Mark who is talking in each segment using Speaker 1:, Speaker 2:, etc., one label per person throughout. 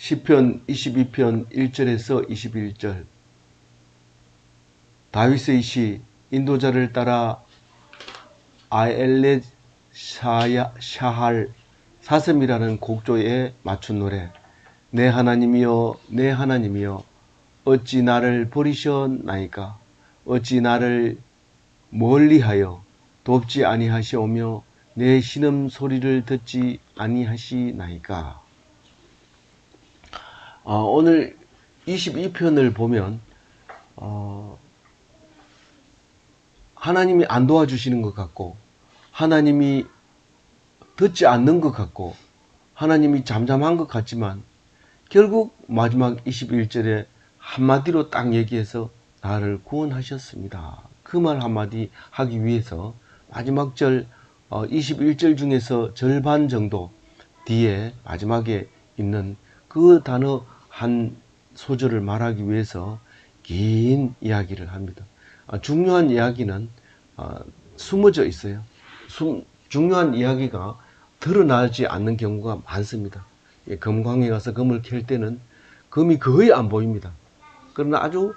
Speaker 1: 시편 22편 1절에서 21절. 다윗의 시, 인도자를 따라 아엘렛 샤할 사슴이라는 곡조에 맞춘 노래. 내 하나님이여, 내 하나님이여, 어찌 나를 버리셨나이까? 어찌 나를 멀리하여 돕지 아니하시오며 내 신음 소리를 듣지 아니하시나이까? 오늘 22편을 보면 하나님이 안 도와주시는 것 같고, 하나님이 듣지 않는 것 같고, 하나님이 잠잠한 것 같지만 결국 마지막 21절에 한마디로 딱 얘기해서 나를 구원하셨습니다. 그 말 한마디 하기 위해서 마지막 절 21절 중에서 절반 정도 뒤에 마지막에 있는 그 단어 한 소절을 말하기 위해서 긴 이야기를 합니다. 중요한 이야기는 숨어져 있어요. 중요한 이야기가 드러나지 않는 경우가 많습니다. 금광에 가서 금을 캘 때는 금이 거의 안 보입니다. 그러나 아주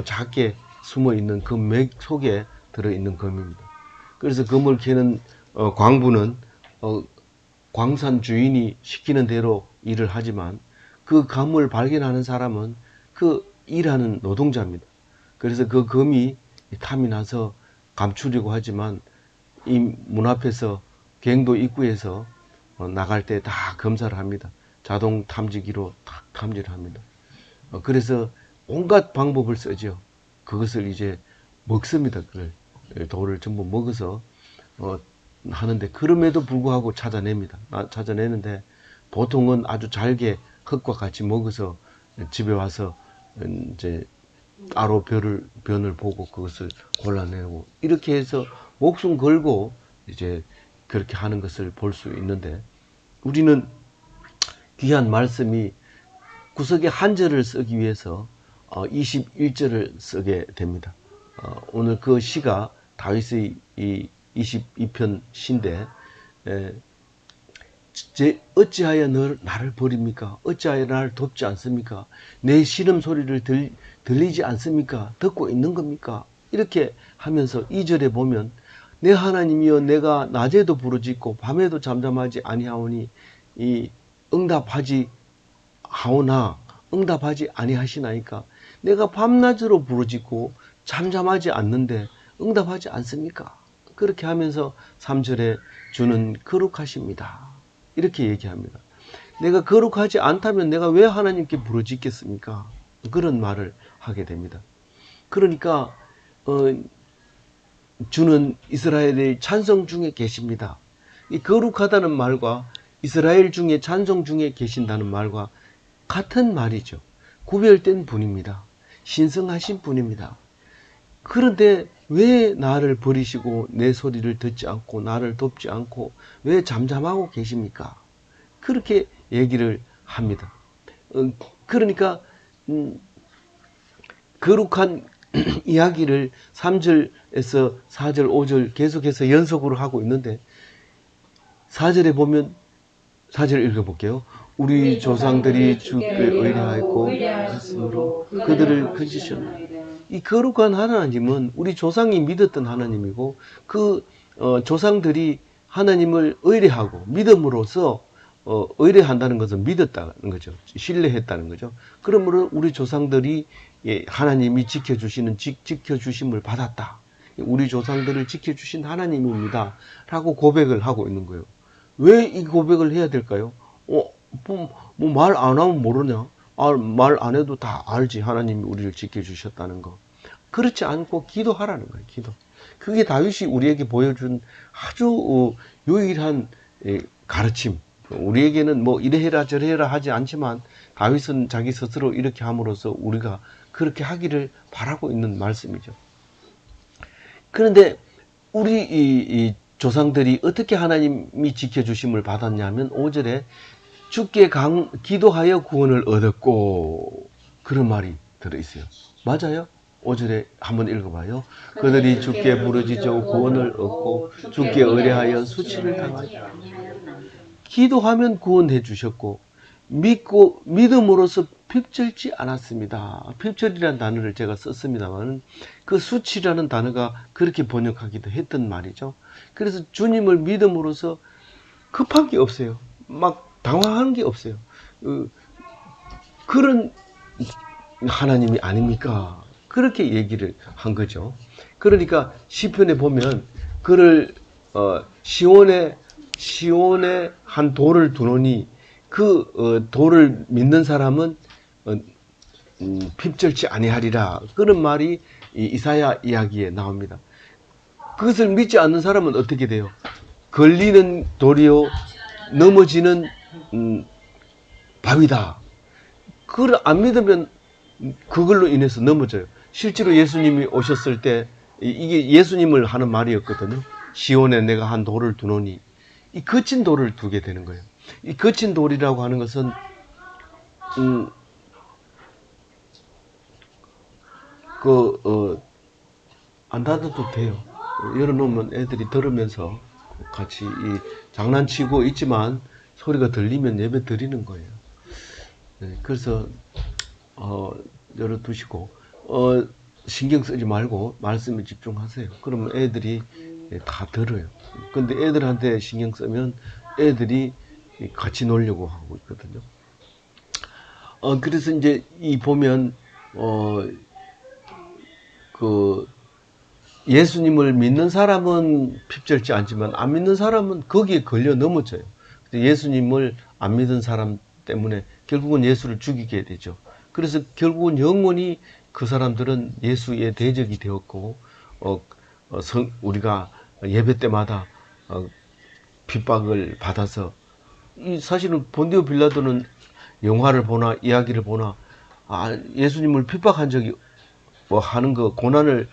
Speaker 1: 작게 숨어 있는 금맥 속에 들어있는 금입니다. 그래서 금을 캐는 광부는 광산 주인이 시키는 대로 일을 하지만 그 금을 발견하는 사람은 그 일하는 노동자입니다. 그래서 그 금이 탐이 나서 감추려고 하지만 이 문 앞에서 갱도 입구에서 나갈 때 다 검사를 합니다. 자동 탐지기로 다 탐지를 합니다. 그래서 온갖 방법을 쓰죠. 그것을 이제 먹습니다. 돌을 전부 먹어서 하는데, 그럼에도 불구하고 찾아냅니다. 찾아내는데 보통은 아주 잘게 흙과 같이 먹어서 집에 와서 이제 따로 변을 보고 그것을 골라내고, 이렇게 해서 목숨 걸고 이제 그렇게 하는 것을 볼 수 있는데, 우리는 귀한 말씀이 구석에 한 절을 쓰기 위해서 21절을 쓰게 됩니다. 오늘 그 시가 다윗의 이 22편 시인데, 어찌하여 나를 버립니까? 어찌하여 나를 돕지 않습니까? 내 신음 소리를 들리지 않습니까? 듣고 있는 겁니까? 이렇게 하면서 2절에 보면 내 하나님이여, 내가 낮에도 부르짖고 밤에도 잠잠하지 아니하오니 이 응답하지 하오나 응답하지 아니하시나이까? 내가 밤낮으로 부르짖고 잠잠하지 않는데 응답하지 않습니까? 그렇게 하면서 3절에 주는 거룩하십니다. 이렇게 얘기합니다. 내가 거룩하지 않다면 내가 왜 하나님께 부르짖겠습니까? 그런 말을 하게 됩니다. 그러니까 주는 이스라엘의 찬송 중에 계십니다. 이 거룩하다는 말과 이스라엘 중에 찬송 중에 계신다는 말과 같은 말이죠. 구별된 분입니다. 신성하신 분입니다. 그런데 왜 나를 버리시고 내 소리를 듣지 않고 나를 돕지 않고 왜 잠잠하고 계십니까? 그렇게 얘기를 합니다. 그러니까 거룩한 이야기를 3절에서 4절, 5절 계속해서 연속으로 하고 있는데, 4절에 보면, 4절 읽어볼게요. 우리 조상들이 주께 의뢰하였고 말씀으로 그들을 건지셨나이다. 이 거룩한 하나님은 우리 조상이 믿었던 하나님이고, 그 조상들이 하나님을 의뢰하고 믿음으로써 의뢰한다는 것은 믿었다는 거죠. 신뢰했다는 거죠. 그러므로 우리 조상들이 하나님이 지켜주심을 받았다. 우리 조상들을 지켜주신 하나님입니다. 라고 고백을 하고 있는 거예요. 왜 이 고백을 해야 될까요? 말 안 하면 모르냐? 말 안 해도 다 알지. 하나님이 우리를 지켜주셨다는 거. 그렇지 않고 기도하라는 거예요. 기도. 그게 다윗이 우리에게 보여준 아주 유일한 가르침. 우리에게는 뭐 이래해라 저래해라 하지 않지만 다윗은 자기 스스로 이렇게 함으로써 우리가 그렇게 하기를 바라고 있는 말씀이죠. 그런데 우리 이 조상들이 어떻게 하나님이 지켜주심을 받았냐면 5절에 주께 기도하여 구원을 얻었고, 그런 말이 들어있어요. 맞아요? 5절에 한번 읽어봐요. 그들이 주께 부르짖어 구원을 얻고 주께 의뢰하여 수치를 당하였다. 기도하면 구원해 주셨고, 믿고 믿음으로써 핍절지 않았습니다. 핍절이라는 단어를 제가 썼습니다만 그 수치라는 단어가 그렇게 번역하기도 했던 말이죠. 그래서 주님을 믿음으로써 급한 게 없어요. 막 당황한 게 없어요. 그런 하나님이 아닙니까? 그렇게 얘기를 한 거죠. 그러니까 시편에 보면 그를 시온에 한 돌을 두노니 그 돌을 믿는 사람은 핍절치 아니하리라. 그런 말이 이사야 이야기에 나옵니다. 그것을 믿지 않는 사람은 어떻게 돼요? 걸리는 돌이요 넘어지는 바위다. 그걸 안 믿으면 그걸로 인해서 넘어져요. 실제로 예수님이 오셨을 때 이게 예수님을 하는 말이었거든요. 시온에 내가 한 돌을 두노니 이 거친 돌을 두게 되는 거예요. 이 거친 돌이라고 하는 것은 안 닫아도 돼요. 열어놓으면 애들이 들으면서 같이 장난치고 있지만 소리가 들리면 예배 드리는 거예요. 네, 그래서 열어두시고 신경 쓰지 말고 말씀에 집중하세요. 그러면 애들이 다 들어요. 근데 애들한테 신경 쓰면 애들이 같이 놀려고 하고 있거든요. 그래서 이제 보면 예수님을 믿는 사람은 핍절지 않지만 안 믿는 사람은 거기에 걸려 넘어져요. 예수님을 안 믿은 사람 때문에 결국은 예수를 죽이게 되죠. 그래서 결국은 영원히 그 사람들은 예수의 대적이 되었고 우리가 예배 때마다 핍박을 받아서 사실은 본디오 빌라도는 영화를 보나 이야기를 보나 예수님을 핍박한 적이 하는 거 고난을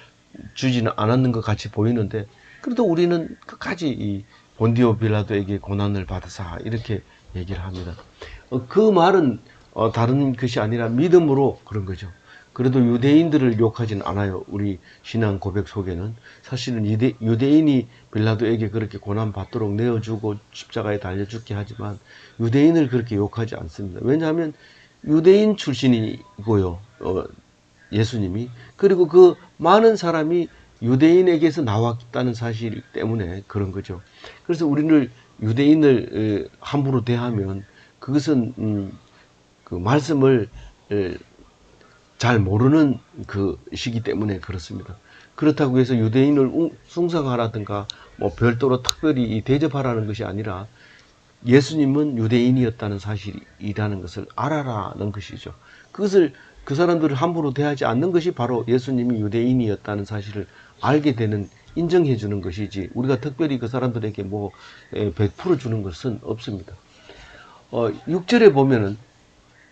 Speaker 1: 주지는 않았는 것 같이 보이는데 그래도 우리는 끝까지 이 본디오 빌라도에게 고난을 받으사 이렇게 얘기를 합니다. 그 말은 다른 것이 아니라 믿음으로 그런 거죠. 그래도 유대인들을 욕하지는 않아요. 우리 신앙 고백 속에는 사실은 유대인이 빌라도에게 그렇게 고난 받도록 내어주고 십자가에 달려 죽게 하지만 유대인을 그렇게 욕하지 않습니다. 왜냐하면 유대인 출신이고요. 예수님이. 그리고 그 많은 사람이 유대인에게서 나왔다는 사실 때문에 그런 거죠. 그래서 우리는 유대인을 함부로 대하면 그것은 그 말씀을 잘 모르는 그 시기 때문에 그렇습니다. 그렇다고 해서 유대인을 숭상하라든가 뭐 별도로 특별히 대접하라는 것이 아니라 예수님은 유대인이었다는 사실이라는 것을 알아라는 것이죠. 그것을 그 사람들을 함부로 대하지 않는 것이 바로 예수님이 유대인이었다는 사실을 알게 되는 인정해 주는 것이지 우리가 특별히 그 사람들에게 뭐 베풀어 주는 것은 없습니다. 6절에 보면은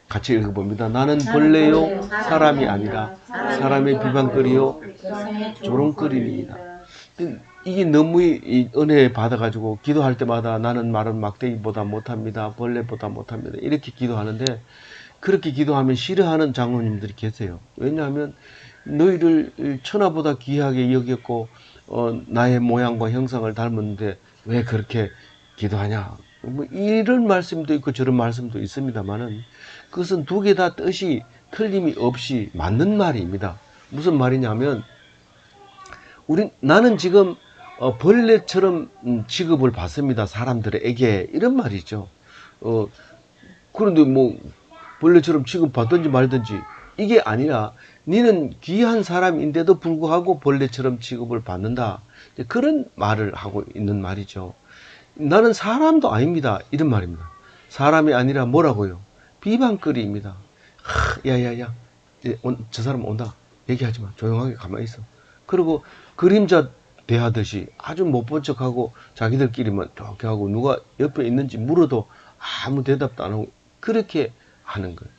Speaker 1: 같이 읽어봅니다. 나는 벌레요 사람이 아니라 사람의 비방거리요 조롱거리니이다. 이게 너무 은혜 받아가지고 기도할 때마다 나는 말은 막대기보다 못합니다. 벌레보다 못합니다. 이렇게 기도하는데 그렇게 기도하면 싫어하는 장로님들이 계세요. 왜냐하면 너희를 천하보다 귀하게 여겼고 나의 모양과 형상을 닮았는데 왜 그렇게 기도하냐. 뭐 이런 말씀도 있고 저런 말씀도 있습니다만은 그것은 두 개 다 뜻이 틀림이 없이 맞는 말입니다. 무슨 말이냐면 나는 지금 벌레처럼 취급을 받습니다. 사람들에게 이런 말이죠. 그런데 뭐 벌레처럼 취급받든지 말든지 이게 아니라 니는 귀한 사람인데도 불구하고 벌레처럼 취급을 받는다. 그런 말을 하고 있는 말이죠. 나는 사람도 아닙니다. 이런 말입니다. 사람이 아니라 뭐라고요? 비방거리입니다. 야야야, 저 사람 온다. 얘기하지 마. 조용하게 가만히 있어. 그리고 그림자 대하듯이 아주 못 본 척하고 자기들끼리만 좋게 하고 누가 옆에 있는지 물어도 아무 대답도 안 하고 그렇게 하는 거예요.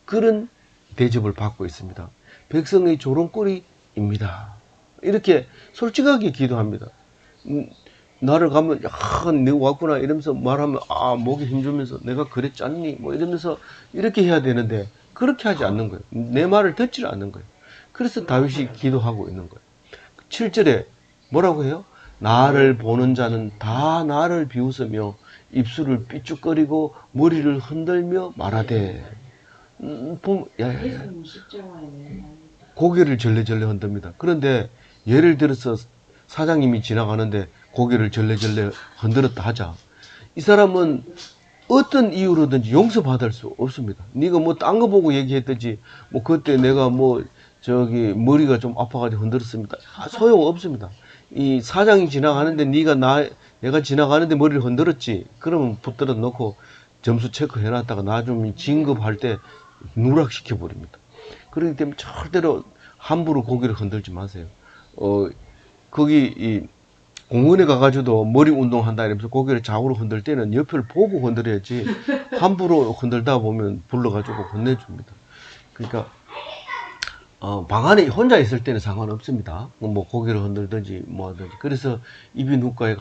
Speaker 1: 그런 대접을 받고 있습니다. 백성의 조롱거리입니다. 이렇게 솔직하게 기도합니다. 나를 가면 너 왔구나 이러면서 말하면 목에 힘주면서 내가 그랬잖니 뭐 이러면서 이렇게 해야 되는데 그렇게 하지 않는 거예요. 내 말을 듣지를 않는 거예요. 그래서 다윗이 기도하고 있는 거예요. 7절에 뭐라고 해요? 나를 보는 자는 다 나를 비웃으며 입술을 삐죽거리고 머리를 흔들며 말하되
Speaker 2: 예수님 십자가에
Speaker 1: 고개를 절레절레 흔듭니다. 그런데 예를 들어서 사장님이 지나가는데 고개를 절레절레 흔들었다 하자. 이 사람은 어떤 이유로든지 용서받을 수 없습니다. 네가 뭐 딴 거 보고 얘기했든지 뭐 그때 내가 뭐 저기 머리가 좀 아파가지고 흔들었습니다. 소용 없습니다. 이 사장이 지나가는데 내가 지나가는데 머리를 흔들었지. 그러면 붙들어 놓고 점수 체크해 놨다가 나중에 진급할 때 누락시켜 버립니다. 그렇기 때문에 절대로 함부로 고개를 흔들지 마세요. 거기 이 공원에 가가지고도 머리 운동한다 이러면서 고개를 좌우로 흔들 때는 옆을 보고 흔들어야지 함부로 흔들다 보면 불러가지고 혼내줍니다. 그러니까 방 안에 혼자 있을 때는 상관없습니다. 뭐 고개를 흔들든지 뭐 하든지. 그래서 이비인후과에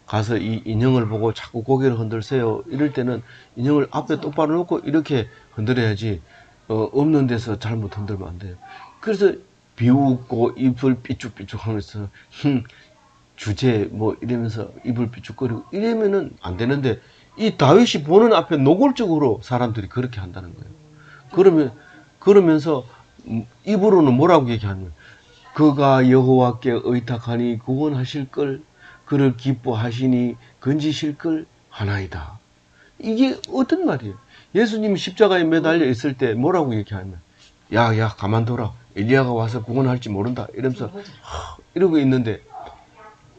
Speaker 1: 가서 이 인형을 보고 자꾸 고개를 흔들세요. 이럴 때는 인형을 앞에 똑바로 놓고 이렇게 흔들어야지 없는 데서 잘못 흔들면 안 돼요. 그래서 비웃고 입을 삐죽삐죽 하면서 주제 뭐 이러면서 입을 삐죽거리고 이러면은 안 되는데 이 다윗이 보는 앞에 노골적으로 사람들이 그렇게 한다는 거예요. 그러면서 입으로는 뭐라고 얘기하냐면 그가 여호와께 의탁하니 구원하실 걸 그를 기뻐하시니 건지실 걸 하나이다. 이게 어떤 말이에요? 예수님이 십자가에 매달려 있을 때 뭐라고 얘기하냐면 야 가만둬라 엘리야가 와서 구원할지 모른다 이러면서 이러고 있는데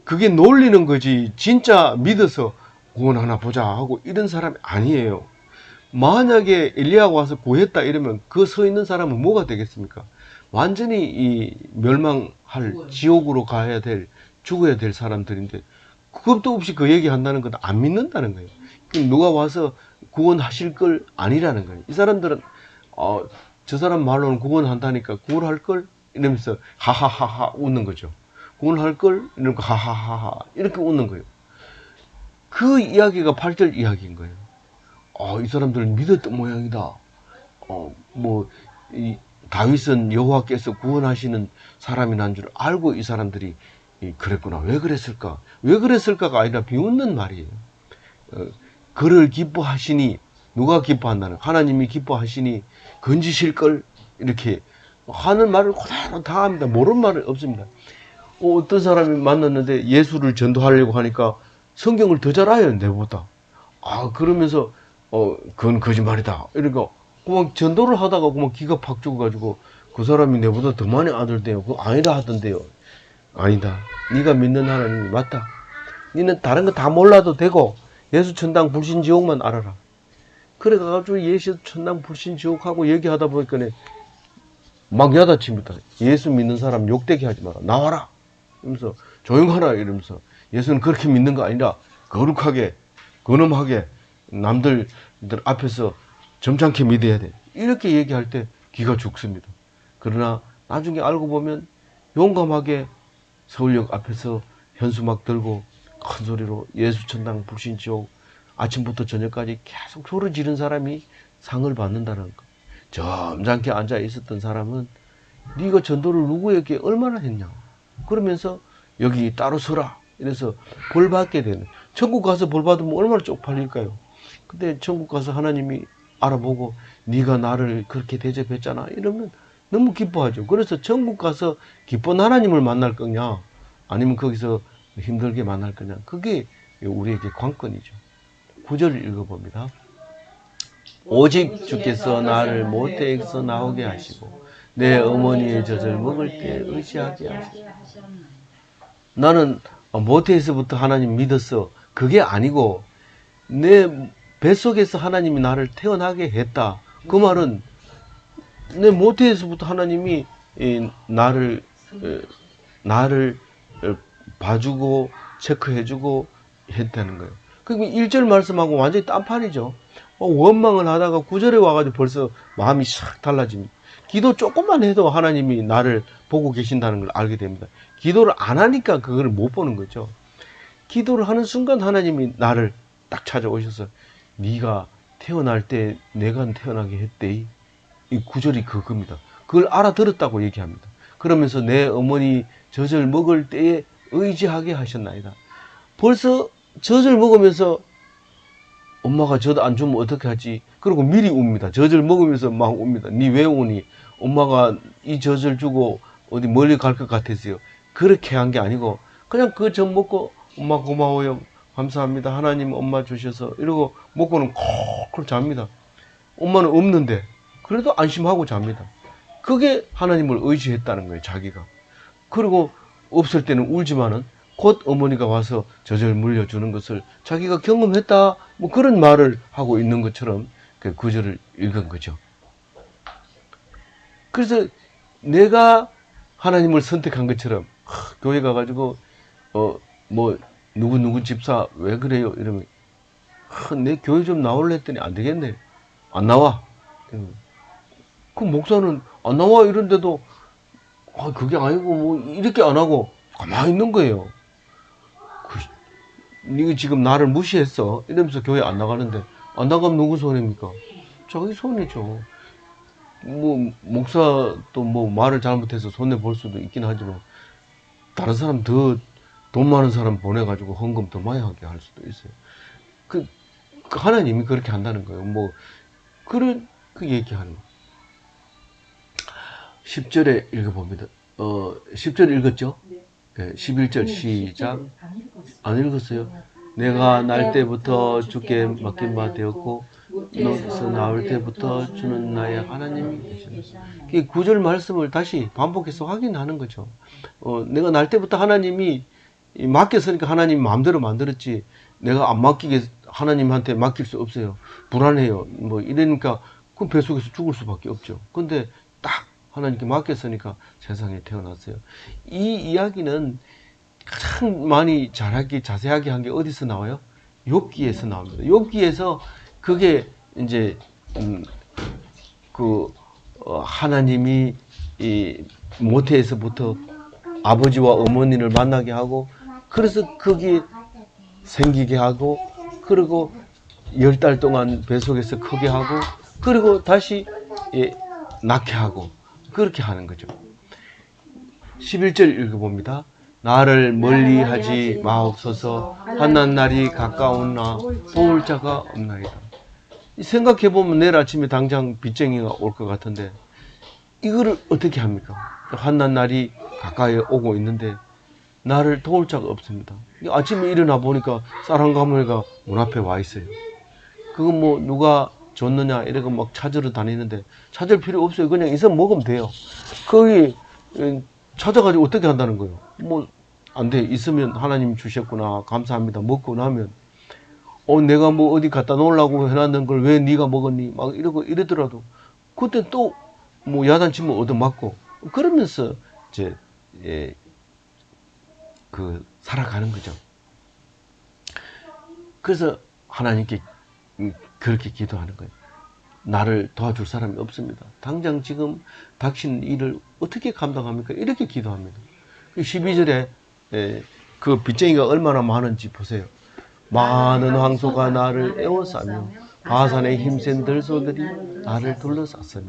Speaker 1: 그게 놀리는 거지 진짜 믿어서 구원하나 보자 하고 이런 사람이 아니에요. 만약에 엘리야가 와서 구했다 이러면 그 서 있는 사람은 뭐가 되겠습니까? 완전히 이 멸망할 지옥으로 죽어야 될 사람들인데 그것도 없이 그 얘기 한다는 건 안 믿는다는 거예요. 누가 와서 구원하실 걸 아니라는 거예요. 이 사람들은 저 사람 말로는 구원한다니까 구원할 걸 이러면서 하하하하 웃는 거죠. 구원할 걸 이러니까 하하하하 이렇게 웃는 거예요. 그 이야기가 8절 이야기인 거예요. 이 사람들은 믿었던 모양이다. 이 다윗은 여호와께서 구원하시는 사람이란 줄 알고 이 사람들이 그랬구나. 왜 그랬을까? 왜 그랬을까가 아니라 비웃는 말이에요. 그를 기뻐하시니 누가 기뻐한다는? 하나님이 기뻐하시니 건지실 걸 이렇게 하는 말을 그대로 다 합니다. 모르는 말은 없습니다. 어떤 사람이 만났는데 예수를 전도하려고 하니까 성경을 더 잘 알아요, 내보다. 그러면서 그건 거짓말이다. 이러니까 그만 전도를 하다가 그만 기가 팍 죽어가지고 그 사람이 내보다 더 많이 알던데요. 그거 아니다 하던데요. 아니다. 네가 믿는 하나님이 맞다. 너는 다른 거 다 몰라도 되고 예수 천당 불신 지옥만 알아라. 그래가지고 예수 천당 불신 지옥하고 얘기하다 보니까 막 야단칩니다. 예수 믿는 사람 욕되게 하지 마라. 나와라. 이러면서 조용하라 이러면서 예수는 그렇게 믿는 거 아니라 거룩하게 근엄하게 남들 앞에서 점잖게 믿어야 돼. 이렇게 얘기할 때 기가 죽습니다. 그러나 나중에 알고 보면 용감하게 서울역 앞에서 현수막 들고 큰 소리로 예수 천당 불신 지옥 아침부터 저녁까지 계속 소리 지른 사람이 상을 받는다는 거. 점잖게 앉아 있었던 사람은 네가 전도를 누구에게 얼마나 했냐. 그러면서 여기 따로 서라. 이래서 벌 받게 되는. 천국 가서 벌 받으면 얼마나 쪽팔릴까요? 근데 천국 가서 하나님이 알아보고 네가 나를 그렇게 대접했잖아. 이러면 너무 기뻐하죠. 그래서 천국 가서 기쁜 하나님을 만날 거냐 아니면 거기서 힘들게 만날 거냐. 그게 우리에게 관건이죠. 9절을 읽어봅니다. 오직 주께서 나를 모태에서 나오게 하시고 내 어머니의 젖을 먹을 때 의지하게 하시고. 나는 모태에서부터 하나님 믿었어. 그게 아니고 내 뱃속에서 하나님이 나를 태어나게 했다. 그 말은 내 모태에서부터 하나님이 나를 봐주고 체크해주고 했다는 거예요. 그럼 1절 말씀하고 완전히 딴판이죠. 원망을 하다가 9절에 와가지고 벌써 마음이 싹 달라집니다. 기도 조금만 해도 하나님이 나를 보고 계신다는 걸 알게 됩니다. 기도를 안 하니까 그걸 못 보는 거죠. 기도를 하는 순간 하나님이 나를 딱 찾아오셔서 네가 태어날 때 내가 태어나게 했대. 이 9절이 그겁니다. 그걸 알아들었다고 얘기합니다. 그러면서 내 어머니 젖을 먹을 때에 의지하게 하셨나이다. 벌써 젖을 먹으면서 엄마가 젖 안 주면 어떻게 하지? 그리고 미리 웁니다. 젖을 먹으면서 막 웁니다. 니 왜 우니? 엄마가 이 젖을 주고 어디 멀리 갈 것 같았어요. 그렇게 한 게 아니고 그냥 그 젖 먹고 엄마 고마워요. 감사합니다. 하나님 엄마 주셔서 이러고 먹고는 콜콜 잡니다. 엄마는 없는데 그래도 안심하고 잡니다. 그게 하나님을 의지했다는 거예요. 자기가. 그리고 없을 때는 울지만은 곧 어머니가 와서 젖을 물려주는 것을 자기가 경험했다, 뭐 그런 말을 하고 있는 것처럼 그 구절을 읽은 거죠. 그래서 내가 하나님을 선택한 것처럼 교회 가가지고 뭐 누구 집사 왜 그래요? 이러면 내 교회 좀 나올래 했더니 안 되겠네. 안 나와. 그 목사는 안 나와 이런데도 그게 아니고 뭐 이렇게 안 하고 가만히 있는 거예요. 네가 지금 나를 무시했어 이러면서 교회 안 나가는데 안 나가면 누구 손해입니까? 자기 손해죠. 뭐 목사도 뭐 말을 잘못해서 손해 볼 수도 있긴 하지만 다른 사람 더 돈 많은 사람 보내가지고 헌금 더 많이 하게 할 수도 있어요. 그 하나님이 그렇게 한다는 거예요. 뭐 그런 그 얘기하는 거. 10절에 읽어봅니다. 10절 읽었죠? 네, 11절 시작. 안 읽었어요? 내가 날 때부터 주께 맡긴 바 되었고 너에서 나올 때부터 주는 나의 하나님이 되셨다. 이 구절 말씀을 다시 반복해서 확인하는 거죠. 내가 날 때부터 하나님이 맡겼으니까 하나님 마음대로 만들었지 내가 안 맡기게 하나님한테 맡길 수 없어요. 불안해요. 뭐 이러니까 그 뱃속에서 죽을 수밖에 없죠. 근데 딱 하나님께 맡겼으니까 세상에 태어났어요. 이 이야기는 가장 많이 자세하게 한 게 어디서 나와요? 욥기에서 나옵니다. 욥기에서 그게 이제 하나님이 이 모태에서부터 아버지와 어머니를 만나게 하고 그래서 거기 생기게 하고 그리고 10달 동안 뱃속에서 크게 하고 그리고 다시 낳게 하고 그렇게 하는 거죠. 11절 읽어봅니다. 나를 멀리하지 마옵소서. 환난 날이 가까우나 도울 자가 없나이다. 생각해보면 내일 아침에 당장 빚쟁이가 올 것 같은데 이거를 어떻게 합니까? 환난 날이 가까이 오고 있는데 나를 도울 자가 없습니다. 아침에 일어나 보니까 쌀 한 가마니가 문 앞에 와 있어요. 그거 뭐 누가 줬느냐 이러고 막 찾으러 다니는데 찾을 필요 없어요. 그냥 있으면 먹으면 돼요. 거기 찾아가지고 어떻게 한다는 거예요? 뭐 안 돼. 있으면 하나님 주셨구나. 감사합니다. 먹고 나면 내가 뭐 어디 갖다 놓으려고 해놨는 걸 왜 네가 먹었니? 막 이러더라도 그때 또 뭐 야단치면 얻어맞고 그러면서 이제 살아가는 거죠. 그래서 하나님께 그렇게 기도하는 거예요. 나를 도와줄 사람이 없습니다. 당장 지금 닥친 일을 어떻게 감당합니까? 이렇게 기도합니다. 12절에 그 빚쟁이가 얼마나 많은지 보세요. 많은 황소가 나를 에워싸며 바산의 힘센 들소들이 나를 둘러쌌으며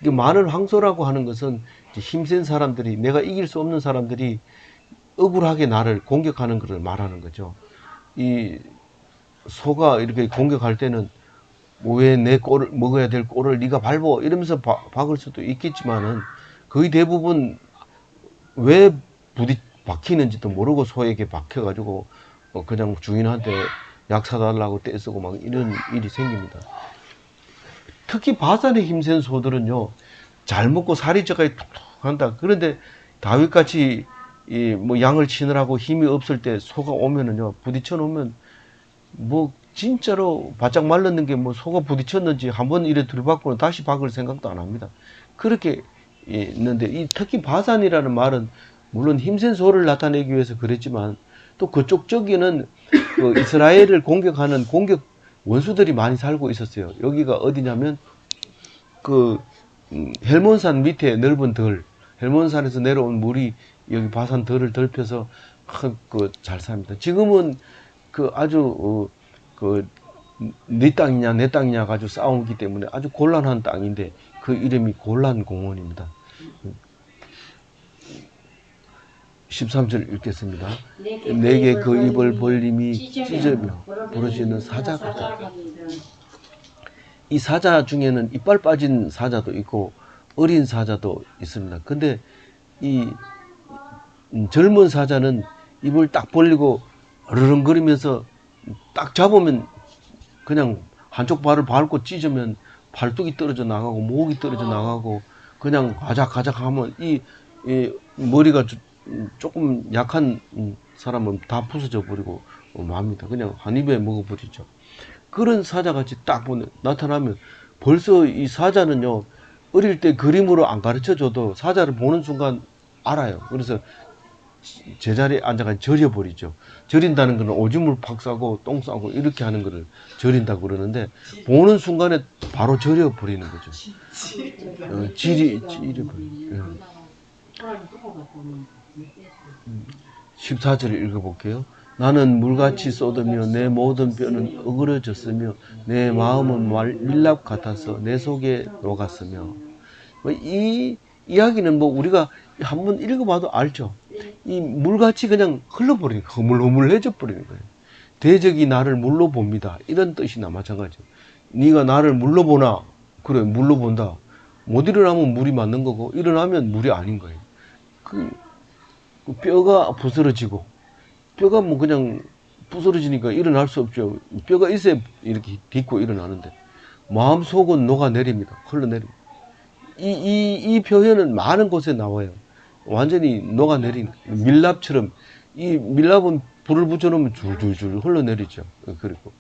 Speaker 1: 이 많은 황소라고 하는 것은 힘센 사람들이 내가 이길 수 없는 사람들이 억울하게 나를 공격하는 것을 말하는 거죠. 이 소가 이렇게 공격할 때는 왜 내 꼴을 먹어야 될 꼴을 네가 밟어 이러면서 박을 수도 있겠지만은 거의 대부분 왜 박히는지도 모르고 소에게 박혀가지고 그냥 주인한테 약 사달라고 떼쓰고 막 이런 일이 생깁니다. 특히 바산에 힘센 소들은요 잘 먹고 살이 쪄가지고 툭툭한다. 그런데 다윗같이 뭐 양을 치느라고 힘이 없을 때 소가 오면은요 부딪혀 놓으면 뭐 진짜로 바짝 말랐는 게 뭐 소가 부딪혔는지 한번 이래 들이받고는 다시 박을 생각도 안 합니다. 그렇게 있는데 특히 바산이라는 말은 물론 힘센 소를 나타내기 위해서 그랬지만 또 그쪽 저기는 그 이스라엘을 공격하는 공격 원수들이 많이 살고 있었어요. 여기가 어디냐면 그 헬몬산 밑에 넓은 덜, 헬몬산에서 내려온 물이 여기 바산 덜을 덮여서 잘 삽니다. 지금은 아주 네 땅이냐 내 땅이냐 가지고 싸우기 때문에 아주 곤란한 땅인데 그 이름이 골란 공원입니다. 13절 읽겠습니다. 내게 그 입을 벌림이 찢으며 부러지는 사자 같다. 이 사자 중에는 이빨 빠진 사자도 있고 어린 사자도 있습니다. 근데 이 젊은 사자는 입을 딱 벌리고 어르렁거리면서 딱 잡으면 그냥 한쪽 발을 밟고 찢으면 발뚝이 떨어져 나가고 목이 떨어져 나가고 그냥 가작가작 하면 이 머리가 조금 약한 사람은 다 부서져 버리고 맙니다. 그냥 한 입에 먹어버리죠. 그런 사자같이 딱 나타나면 벌써 이 사자는요, 어릴 때 그림으로 안 가르쳐 줘도 사자를 보는 순간 알아요. 그래서 제자리에 앉아가 절여버리죠. 절인다는 것은 오줌을 팍 싸고 똥 싸고 이렇게 하는 것을 절인다고 그러는데, 보는 순간에 바로 절여버리는 거죠. 질이. 14절을 읽어볼게요. 나는 물같이 쏟으며 내 모든 뼈는 어그러졌으며 내 마음은 밀랍 같아서 내 속에 녹았으며. 이 이야기는 뭐 우리가 한번 읽어봐도 알죠. 이 물같이 그냥 흘러버리는 거예요. 흐물흐물해져 버리는 거예요. 대적이 나를 물로 봅니다. 이런 뜻이나 마찬가지죠. 네가 나를 물로 보나? 그래, 물로 본다. 못 일어나면 물이 맞는 거고 일어나면 물이 아닌 거예요. 그 뼈가 부스러지고, 뼈가 뭐 그냥 부스러지니까 일어날 수 없죠. 뼈가 있어야 이렇게 딛고 일어나는데 마음속은 녹아내립니다. 흘러내립니다. 이 표현은 많은 곳에 나와요. 완전히 녹아내린 밀랍처럼. 이 밀랍은 불을 붙여놓으면 줄줄줄 흘러내리죠. 그리고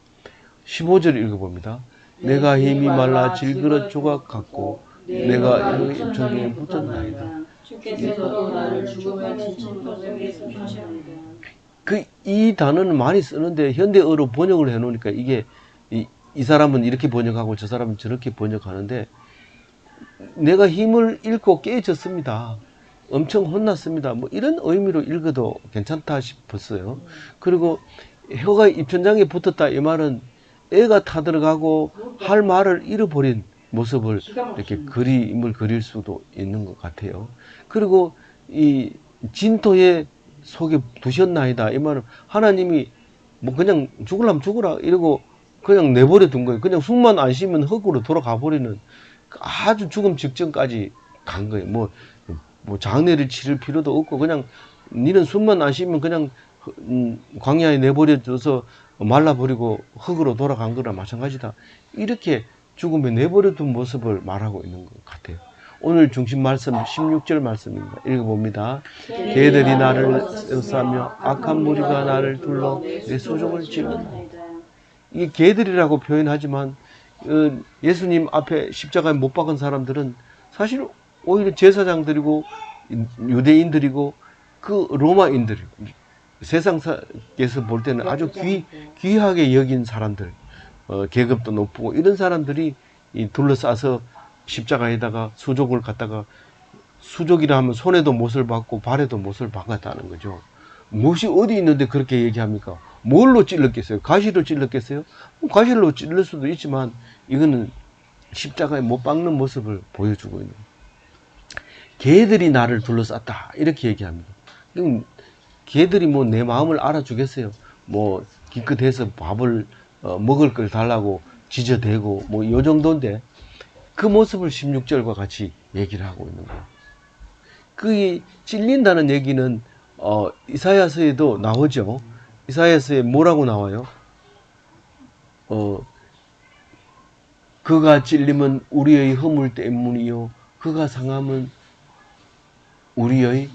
Speaker 1: 15절 읽어봅니다. 내가 힘이 말라 질그릇 조각 같고 내가 입천장에 붙었나이다. 이 단어는 많이 쓰는데 현대어로 번역을 해놓으니까 이게 이 사람은 이렇게 번역하고 저 사람은 저렇게 번역하는데, 내가 힘을 잃고 깨졌습니다. 엄청 혼났습니다. 뭐 이런 의미로 읽어도 괜찮다 싶었어요. 그리고 혀가 입천장에 붙었다, 이 말은 애가 타들어가고 할 말을 잃어버린 모습을 이렇게 그림을 그릴 수도 있는 것 같아요. 그리고 이 진토에 속에 두셨나이다, 이 말은 하나님이 뭐 그냥 죽으려면 죽으라 이러고 그냥 내버려 둔 거예요. 그냥 숨만 안 쉬면 흙으로 돌아가 버리는 아주 죽음 직전까지 간 거예요. 뭐 장례를 치를 필요도 없고 그냥 니는 숨만 안 쉬면 그냥 광야에 내버려둬서 말라버리고 흙으로 돌아간 거랑 마찬가지다. 이렇게 죽음에 내버려둔 모습을 말하고 있는 것 같아요. 오늘 중심 말씀 16절 말씀입니다. 읽어봅니다. 개들이 나를 싸며 악한 무리가 나를 둘러 내 수종을 찔렀나이다. 이게 개들이라고 표현하지만 예수님 앞에 십자가에 못 박은 사람들은 사실 오히려 제사장들이고 유대인들이고 그 로마인들이고 세상에서 볼 때는 아주 귀하게 여긴 사람들, 계급도 높고 이런 사람들이 둘러싸서 십자가에다가 수족을 갖다가, 수족이라 하면 손에도 못을 박고 발에도 못을 박았다는 거죠. 못이 어디 있는데 그렇게 얘기합니까? 뭘로 찔렀겠어요? 가시로 찔렀겠어요? 가시로 찔릴 수도 있지만 이거는 십자가에 못 박는 모습을 보여주고 있는, 개들이 나를 둘러쌌다 이렇게 얘기합니다. 개들이 뭐 내 마음을 알아주겠어요? 뭐 기껏해서 밥을 먹을 걸 달라고 지저대고 뭐 이 정도인데, 그 모습을 16절과 같이 얘기를 하고 있는 거예요. 그 찔린다는 얘기는 이사야서에도 나오죠. 이사야서에 뭐라고 나와요? 그가 찔림은 우리의 허물 때문이요 그가 상함은 우리의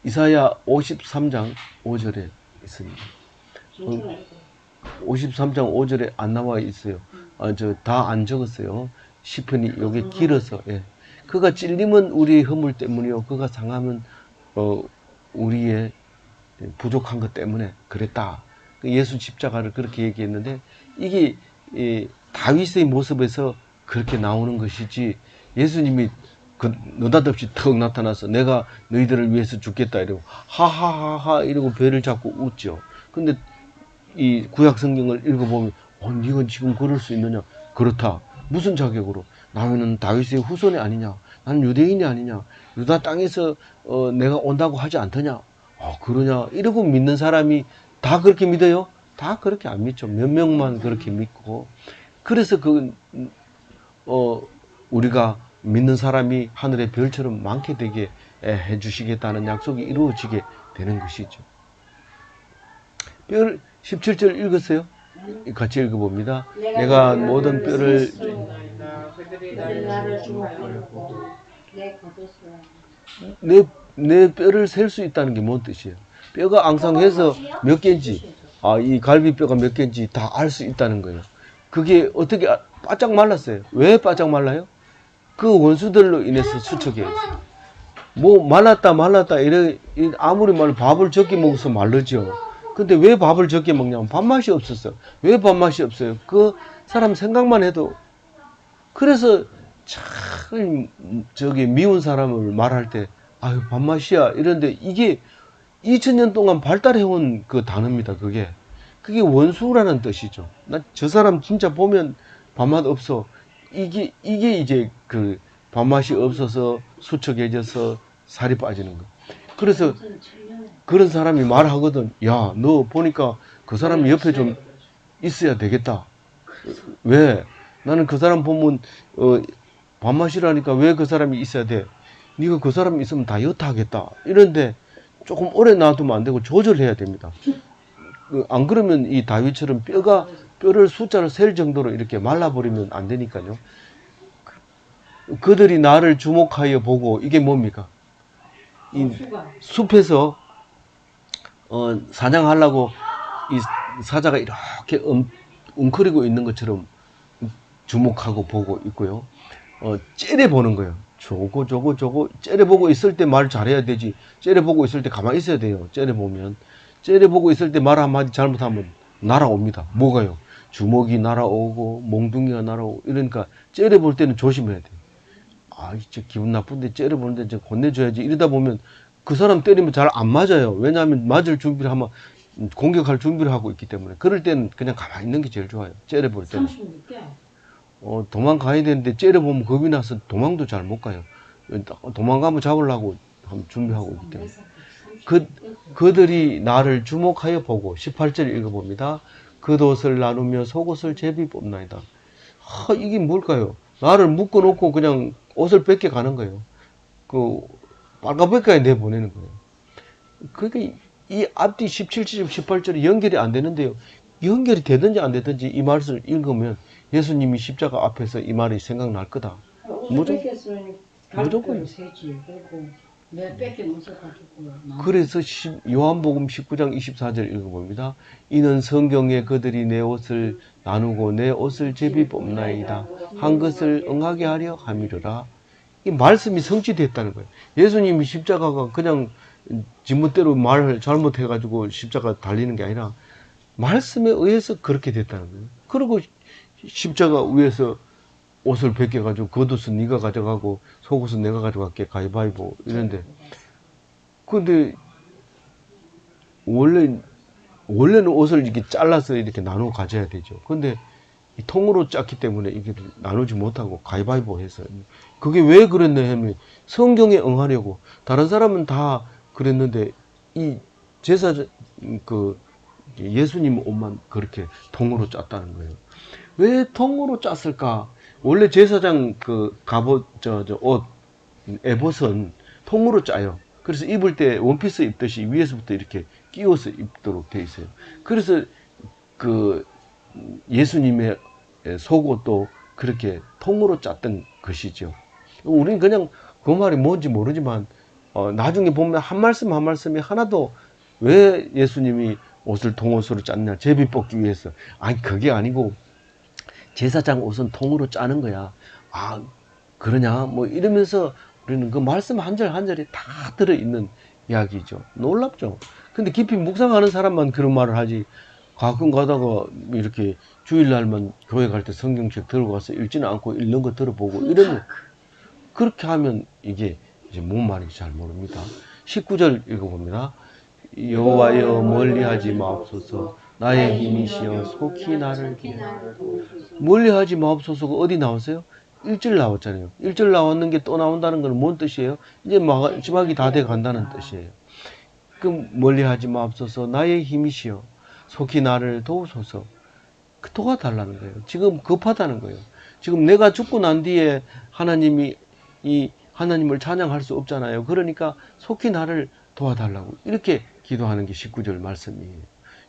Speaker 1: 이사야 53장 5절에 있습니다. 53장 5절에 안 나와 있어요. 다 안 적었어요. 시편이 여기 길어서. 그가 찔림은 우리의 허물 때문이요 그가 상함은 우리의 부족한 것 때문에 그랬다. 예수 십자가를 그렇게 얘기했는데, 이게 다윗의 모습에서 그렇게 나오는 것이지, 예수님이 느닷없이 턱 나타나서 내가 너희들을 위해서 죽겠다 이러고 하하하하 이러고 배를 잡고 웃죠. 근데 이 구약 성경을 읽어보면 네가 지금 그럴 수 있느냐? 그렇다. 무슨 자격으로? 나는 다윗의 후손이 아니냐? 나는 유대인이 아니냐? 유다 땅에서 내가 온다고 하지 않더냐? 그러냐? 이러고 믿는 사람이 다 그렇게 믿어요? 다 그렇게 안 믿죠. 몇 명만 그렇게 믿고. 그래서 우리가 믿는 사람이 하늘의 별처럼 많게 되게 해주시겠다는 약속이 이루어지게 되는 것이죠. 17절 읽었어요? 같이 읽어봅니다. 내가 모든 뼈를 내 뼈를 셀 수 있다는 게 뭔 뜻이에요? 뼈가 앙상해서 몇 개인지, 이 갈비뼈가 몇 개인지 다 알 수 있다는 거예요. 그게 어떻게 바짝 말랐어요. 왜 바짝 말라요? 그 원수들로 인해서 수척해요. 뭐 말랐다 아무리 말로 밥을 적게 먹어서 말르죠. 근데 왜 밥을 적게 먹냐면 밥맛이 없었어. 왜 밥맛이 없어요? 그 사람 생각만 해도. 그래서 참 미운 사람을 말할 때 아유 밥맛이야 이런데 이게 2000년 동안 발달해온 그 단어입니다. 그게 원수라는 뜻이죠. 나 저 사람 진짜 보면 밥맛 없어. 이게 이제 그 밥맛이 없어서 수척해져서 살이 빠지는 거. 그래서 그런 사람이 말하거든. 야, 너 보니까 그 사람 옆에 좀 있어야 되겠다. 왜? 나는 그 사람 보면 밥맛이라니까 왜 그 사람이 있어야 돼? 네가 그 사람 있으면 다이어트 하겠다. 이런데 조금 오래 놔두면 안 되고 조절해야 됩니다. 안 그러면 이 다윗처럼 뼈를 숫자를 셀 정도로 이렇게 말라버리면 안 되니까요. 그들이 나를 주목하여 보고 이게 뭡니까? 이 숲에서 사냥하려고 이 사자가 이렇게 웅크리고 있는 것처럼 주목하고 보고 있고요. 째려보는 거예요. 저거 째려보고 있을 때 말 잘해야 되지. 째려보고 있을 때 가만히 있어야 돼요. 째려보고 있을 때 말 한마디 잘못하면 날아옵니다. 뭐가요? 주먹이 날아오고 몽둥이가 날아오고 이러니까 째려볼 때는 조심해야 돼요. 진짜 기분 나쁜데 째려보는데 이제 혼내줘야지. 이러다 보면 그 사람 때리면 잘 안 맞아요. 왜냐하면 맞을 준비를 하면 공격할 준비를 하고 있기 때문에. 그럴 때는 그냥 가만히 있는 게 제일 좋아요. 째려볼 때는. 도망가야 되는데 째려보면 겁이 나서 도망도 잘 못 가요. 도망가면 잡으려고 준비하고 있기 때문에. 그들이 나를 주목하여 보고 18절 읽어봅니다. 겉옷을 나누며 속옷을 제비 뽑나이다. 이게 뭘까요? 나를 묶어놓고 그냥 옷을 뺏겨 가는 거예요. 빨가벗겨야 내보내는 거예요. 그러니까 이 앞뒤 17절, 18절이 연결이 안 되는데요. 연결이 되든지 안 되든지 이 말씀을 읽으면 예수님이 십자가 앞에서 이 말이 생각날 거다. 무조건. 그래서 요한복음 19장 24절 읽어봅니다. 이는 성경에 그들이 내 옷을 나누고 내 옷을 제비 뽑나이다. 한 것을 응하게 하려 함이로라. 이 말씀이 성취됐다는 거예요. 예수님이 십자가가 그냥 지멋대로 말을 잘못해가지고 십자가 달리는 게 아니라 말씀에 의해서 그렇게 됐다는 거예요. 그리고 십자가 위에서 옷을 벗겨가지고 겉옷은 네가 가져가고 속옷은 내가 가져갈게 가위바위보 이런데 근데 원래는 옷을 이렇게 잘라서 이렇게 나눠 가져야 되죠. 근데 이 통으로 짰기 때문에 이게 나누지 못하고 가위바위보 해서 그게 왜 그랬냐 하면 성경에 응하려고. 다른 사람은 다 그랬는데 이 제사 예수님 옷만 그렇게 통으로 짰다는 거예요. 왜 통으로 짰을까? 원래 제사장 옷, 에봇은 통으로 짜요. 그래서 입을 때 원피스 입듯이 위에서부터 이렇게 끼워서 입도록 돼 있어요. 그래서 예수님의 속옷도 그렇게 통으로 짰던 것이죠. 우리는 그냥 그 말이 뭔지 모르지만, 나중에 보면 한 말씀 한 말씀이 하나도 왜 예수님이 옷을 통옷으로 짰냐, 제비 뽑기 위해서. 그게 아니고, 제사장 옷은 통으로 짜는 거야. 그러냐? 뭐 이러면서 우리는 그 말씀 한 절 한 절이 다 들어있는 이야기죠. 놀랍죠? 근데 깊이 묵상하는 사람만 그런 말을 하지. 가끔 가다가 이렇게 주일날만 교회 갈 때 성경책 들고 가서 읽지는 않고 읽는 거 들어보고 이러면 그렇게 하면 이게 이제 뭔 말인지 잘 모릅니다. 19절 읽어봅니다. 여호와여 멀리하지 마옵소서. 나의 힘이시여 속히 나를 기하라. 멀리하지 마옵소서가 어디 나오세요? 1절 나왔잖아요. 1절 나왔는 게 또 나온다는 건 뭔 뜻이에요? 이제 마지막이 다 돼 간다는 뜻이에요. 그 멀리하지 마옵소서. 나의 힘이시여 속히 나를 도우소서. 도와달라는 거예요. 지금 급하다는 거예요. 지금 내가 죽고 난 뒤에 하나님이 이 하나님을 찬양할 수 없잖아요. 그러니까 속히 나를 도와달라고 이렇게 기도하는 게 19절 말씀이에요.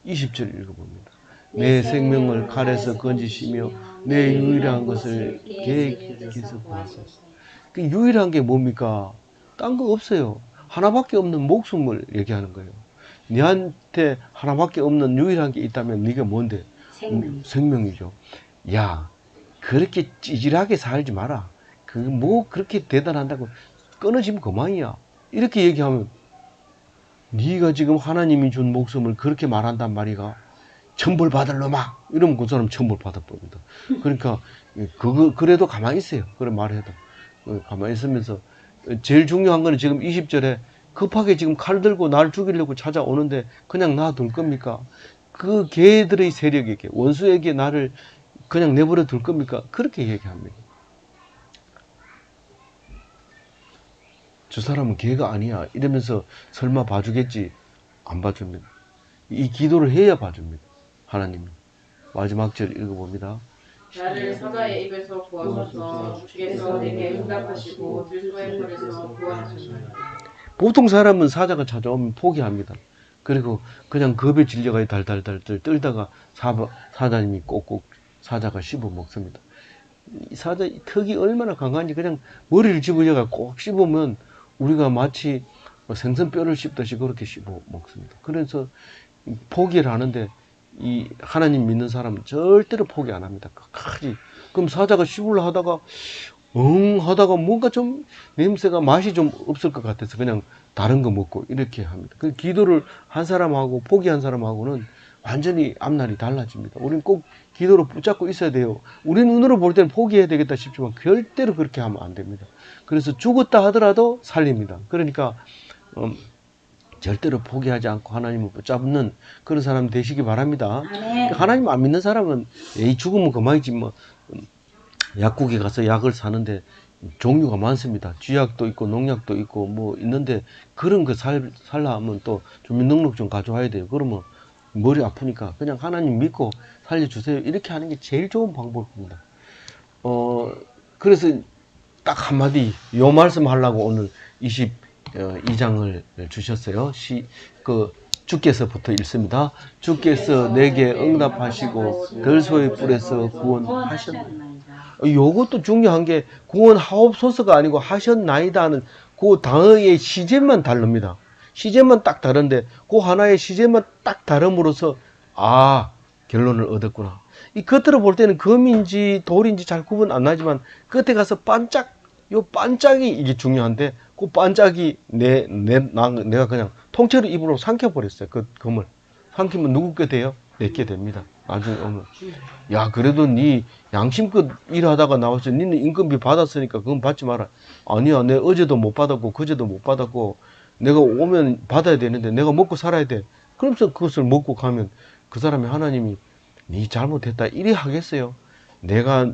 Speaker 1: 20절 읽어봅니다. 내 생명을 칼에서 건지시며 내 유일한 것을 계획해서 구하소서. 그 유일한 게 뭡니까? 딴 거 없어요. 하나밖에 없는 목숨을 얘기하는 거예요. 네한테 하나밖에 없는 유일한 게 있다면 네가 뭔데? 생명이죠. 야, 그렇게 찌질하게 살지 마라. 그 뭐 그렇게 대단한다고 끊어지면 그만이야. 이렇게 얘기하면 네가 지금 하나님이 준 목숨을 그렇게 말한단 말이가 천벌 받을 놈아. 이러면 그 사람 천벌 받을 겁니다. 그러니까 그래도 가만히 있어요. 그런 말해도 가만히 있으면서 제일 중요한 거는 지금 20절에 급하게 지금 칼 들고 날 죽이려고 찾아오는데 그냥 놔둘 겁니까? 그 개들의 세력에게 원수에게 나를 그냥 내버려 둘 겁니까? 그렇게 얘기합니다. 저 사람은 개가 아니야 이러면서 설마 봐주겠지? 안 봐줍니다. 이 기도를 해야 봐줍니다. 하나님이. 마지막 절 읽어봅니다.
Speaker 2: 나를 사자의 입에서 구하소서. 주께서 내게 응답하시고 들소의 털에서 구원하셨나이다.
Speaker 1: 보통 사람은 사자가 찾아오면 포기합니다. 그리고 그냥 겁에 질려가 달달달달 떨다가 사자님이 꼭꼭 사자가 씹어 먹습니다. 이 사자 턱이 얼마나 강한지 그냥 머리를 집어져가 꼭 씹으면 우리가 마치 생선뼈를 씹듯이 그렇게 씹어 먹습니다. 그래서 포기를 하는데 이 하나님 믿는 사람은 절대로 포기 안 합니다. 끝까지. 그럼 사자가 씹으려 하다가 하다가 뭔가 좀 냄새가 맛이 좀 없을 것 같아서 그냥 다른 거 먹고 이렇게 합니다. 그 기도를 한 사람하고 포기한 사람하고는 완전히 앞날이 달라집니다. 우리는 꼭 기도로 붙잡고 있어야 돼요. 우리 눈으로 볼 때는 포기해야 되겠다 싶지만 절대로 그렇게 하면 안 됩니다. 그래서 죽었다 하더라도 살립니다. 그러니까 절대로 포기하지 않고 하나님을 붙잡는 그런 사람 되시기 바랍니다. 하나님 안 믿는 사람은 에이 죽으면 그만이지 뭐 약국에 가서 약을 사는데 종류가 많습니다. 쥐약도 있고 농약도 있고 뭐 있는데 그런 거 살라 하면 또 주민등록증 가져와야 돼요. 그러면 머리 아프니까 그냥 하나님 믿고 살려주세요. 이렇게 하는 게 제일 좋은 방법입니다. 그래서 딱 한마디 요 말씀 하려고 오늘 22장을 주셨어요. 주께서부터 읽습니다. 주께서 내게 응답하시고 들소의 뿔에서 구원하셨나이다. 요것도 중요한 게 구원하옵소서가 아니고 하셨나이다는 그 단어의 시제만 다릅니다. 시제만 딱 다른데 그 하나의 시제만 딱 다름으로써 결론을 얻었구나. 이 겉으로 볼 때는 금인지 돌인지 잘 구분 안 나지만 끝에 가서 반짝이 이게 중요한데 그 반짝이 내가 그냥 통째로 입으로 삼켜버렸어요. 그 금을. 삼키면 누구 게 돼요? 내게 됩니다. 나중에 오면. 야, 그래도 네 양심껏 일하다가 나와서 니는 인건비 받았으니까 그건 받지 마라. 아니야, 내 어제도 못 받았고, 그제도 못 받았고, 내가 오면 받아야 되는데 내가 먹고 살아야 돼. 그러면서 그것을 먹고 가면 그 사람이 하나님이 네 잘못했다. 이리 하겠어요? 내가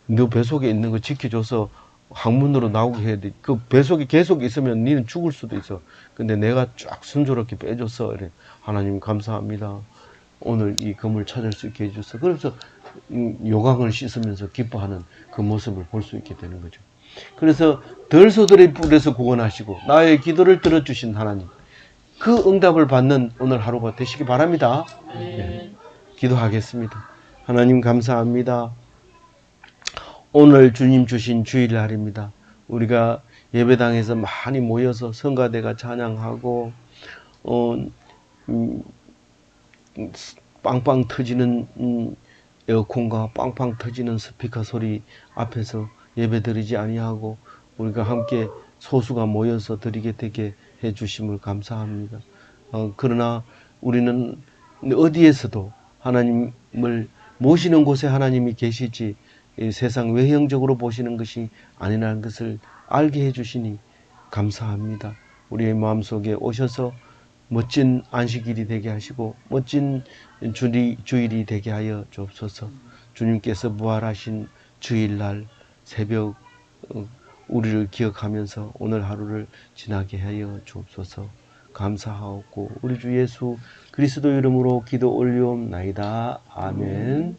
Speaker 1: 너 뱃속에 있는 거 지켜줘서 항문으로 나오게 해야 돼. 그 뱃속에 계속 있으면 니는 죽을 수도 있어. 근데 내가 쫙 순조롭게 빼줬어. 이래. 하나님 감사합니다. 오늘 이 금을 찾을 수 있게 해주셔서. 그래서 요강을 씻으면서 기뻐하는 그 모습을 볼 수 있게 되는 거죠. 그래서 들소들의 뿔에서 구원하시고 나의 기도를 들어주신 하나님. 그 응답을 받는 오늘 하루가 되시기 바랍니다. 네. 기도하겠습니다. 하나님 감사합니다. 오늘 주님 주신 주일날입니다. 우리가 예배당에서 많이 모여서 성가대가 찬양하고 빵빵 터지는 에어컨과 빵빵 터지는 스피커 소리 앞에서 예배드리지 아니하고 우리가 함께 소수가 모여서 드리게 되게 해주심을 감사합니다. 그러나 우리는 어디에서도 하나님을 모시는 곳에 하나님이 계시지 세상 외형적으로 보시는 것이 아니라는 것을 알게 해주시니 감사합니다. 우리의 마음속에 오셔서 멋진 안식일이 되게 하시고 멋진 주일이 되게 하여 주옵소서. 주님께서 부활하신 주일날 새벽 우리를 기억하면서 오늘 하루를 지나게 하여 주옵소서. 감사하옵고 우리 주 예수 그리스도 이름으로 기도 올리옵나이다. 아멘.